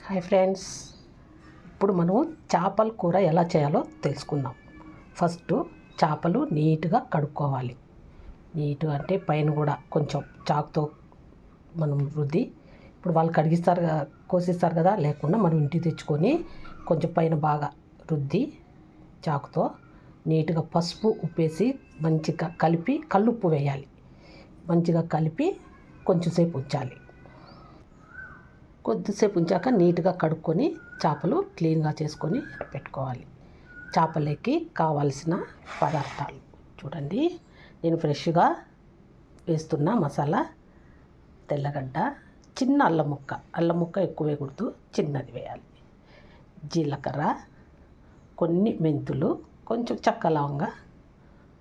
Hi friends, ఇప్పుడు మనం చేపల కూర ఎలా చేయాలో తెలుసుకుందాం. ఫస్ట్ చేపలు నీట్గా కడుక్కోవాలి. నీట్గా అంటే పైన కూడా కొంచెం చాకుతో మనం రుద్ది, ఇప్పుడు వాళ్ళు కడిగిస్తారు కోసిస్తారు కదా, లేకుండా మనం ఇంటికి తెచ్చుకొని కొంచెం పైన బాగా రుద్ది చాకుతో నీట్గా పసుపు ఉప్పేసి మంచిగా కలిపి కల్లుప్పు వేయాలి. మంచిగా కలిపి కొంచెంసేపు ఉంచాలి. కొద్దిసేపు ఉంచాక నీట్గా కడుక్కొని చేపలు క్లీన్గా చేసుకొని పెట్టుకోవాలి. చేపలకి కావాల్సిన పదార్థాలు చూడండి. నేను ఫ్రెష్గా వేస్తున్న మసాలా: తెల్లగడ్డ, చిన్న అల్లం ముక్క ఎక్కువ వేయకూడదు, చిన్నది వేయాలి. జీలకర్ర, కొన్ని మెంతులు, కొంచెం చెక్క లవంగా,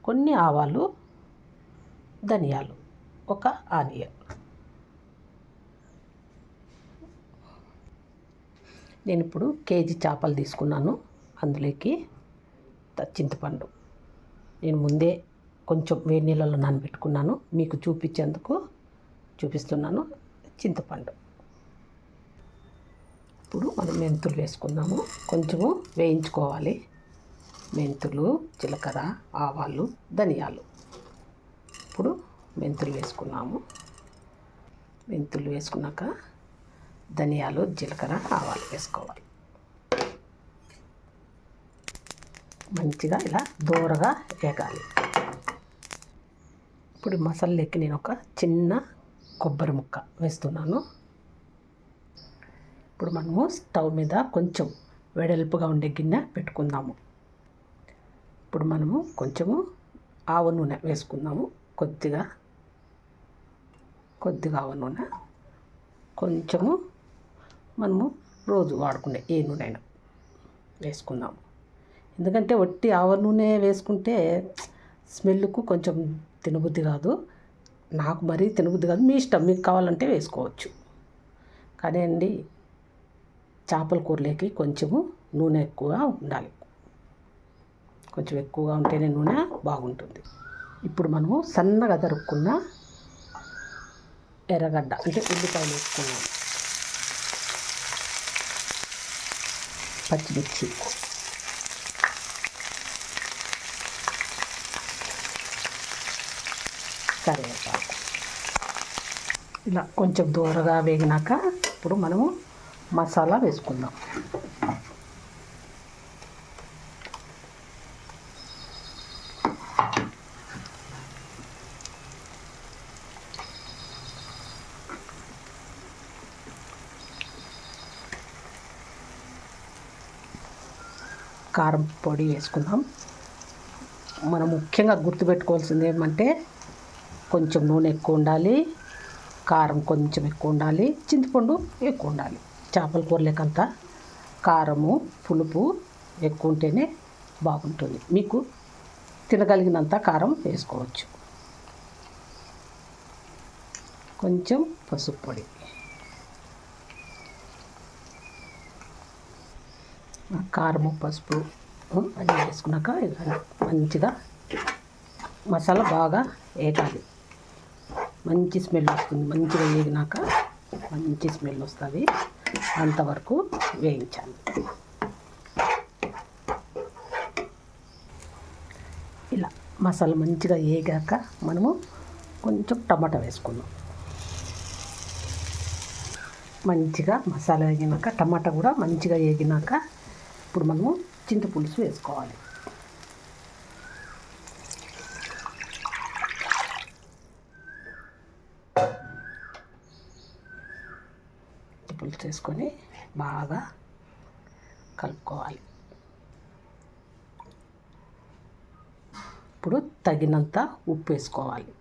కొన్ని ఆవాలు, ధనియాలు, ఒక ఆనియన్. నేను ఇప్పుడు కేజీ చేపలు తీసుకున్నాను. అందులోకి చింతపండు నేను ముందే కొంచెం వేడి నీళ్ళలో నానబెట్టుకున్నాను, మీకు చూపించేందుకు చూపిస్తున్నాను. చింతపండు. ఇప్పుడు మనం మెంతులు వేసుకున్నాము, కొంచెము వేయించుకోవాలి. మెంతులు, జీలకర్ర, ఆవాలు, ధనియాలు. ఇప్పుడు మెంతులు వేసుకున్నాము. మెంతులు వేసుకున్నాక ధనియాలు, జీలకర్ర, ఆవాలు వేసుకోవాలి. మంచిగా ఇలా దూరగా వేగాలి. ఇప్పుడు మసాలాకి నేను ఒక చిన్న కొబ్బరి ముక్క వేస్తున్నాను. ఇప్పుడు మనము స్టవ్ మీద కొంచెం వెడల్పుగా ఉండే గిన్నె పెట్టుకుందాము. ఇప్పుడు మనము కొంచెము ఆవ నూనె వేసుకుందాము. కొద్దిగా ఆవ నూనె, కొంచెము మనము రోజు వాడుకునే ఏ నూనె అయినా వేసుకుందాము. ఎందుకంటే వట్టి ఆవ నూనె వేసుకుంటే స్మెల్కు కొంచెం తినబుద్ధి కాదు. నాకు మరీ తినబుద్ధి కాదు, మీ ఇష్టం, మీకు కావాలంటే వేసుకోవచ్చు. కానీ అండి, చేపల కూరలోకి కొంచెము నూనె ఎక్కువ ఉండాలి. కొంచెం ఎక్కువగా ఉంటేనే నూనె బాగుంటుంది. ఇప్పుడు మనము సన్నగా తరుక్కున్న ఎర్రగడ్డ అంటే ఉల్లిపాయలు వేసుకున్నాము. పచ్చిమిర్చి, కరివేపాకు. ఇలా కొంచెం దూరగా వేగినాక ఇప్పుడు మనము మసాలా వేసుకుందాం. కారం పొడి వేసుకుందాం. మనం ముఖ్యంగా గుర్తుపెట్టుకోవాల్సింది ఏమంటే కొంచెం నూనె ఎక్కువ ఉండాలి, కారం కొంచెం ఎక్కువ ఉండాలి, చింతపండు ఎక్కువ ఉండాలి. చేపల కూరలేకంతా కారము పులుపు ఎక్కువ ఉంటేనే బాగుంటుంది. మీకు తినగలిగినంత కారం వేసుకోవచ్చు. కొంచెం పసుపు పొడి, కారము పసుపు అన్నీ వేసుకున్నాక మంచిగా మసాలా బాగా వేగాలి. మంచి స్మెల్ వస్తుంది. మంచిగా వేగినాక మంచి స్మెల్ వస్తుంది. అంతవరకు వేయించాలి. ఇలా మసాలా మంచిగా వేగాక మనము కొంచెం టమాటా వేసుకుందాం. మంచిగా మసాలా వేగినాక టమాటా కూడా మంచిగా వేగినాక ఇప్పుడు మనము చింతపులుసు వేసుకోవాలి. చింతపులుసు వేసుకొని బాగా కలుపుకోవాలి. ఇప్పుడు తగినంత ఉప్పు వేసుకోవాలి.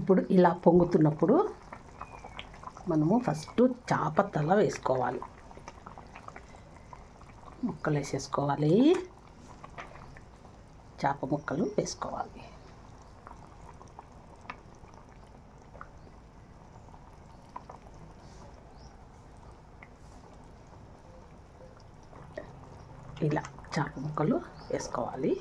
ఇప్పుడు ఇలా పొంగుతున్నప్పుడు మనము ఫస్ట్ చేప తల వేసుకోవాలి. ముక్కలు వేసేసుకోవాలి. చేప ముక్కలు వేసుకోవాలి. ఇలా చేప ముక్కలు వేసుకోవాలి.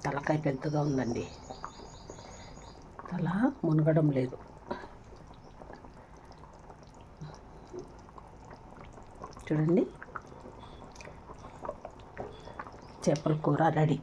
తలకాయ పెద్దగా ఉందండి, తల మునగడం లేదు. చూడండి, చేపల కూర రెడీ.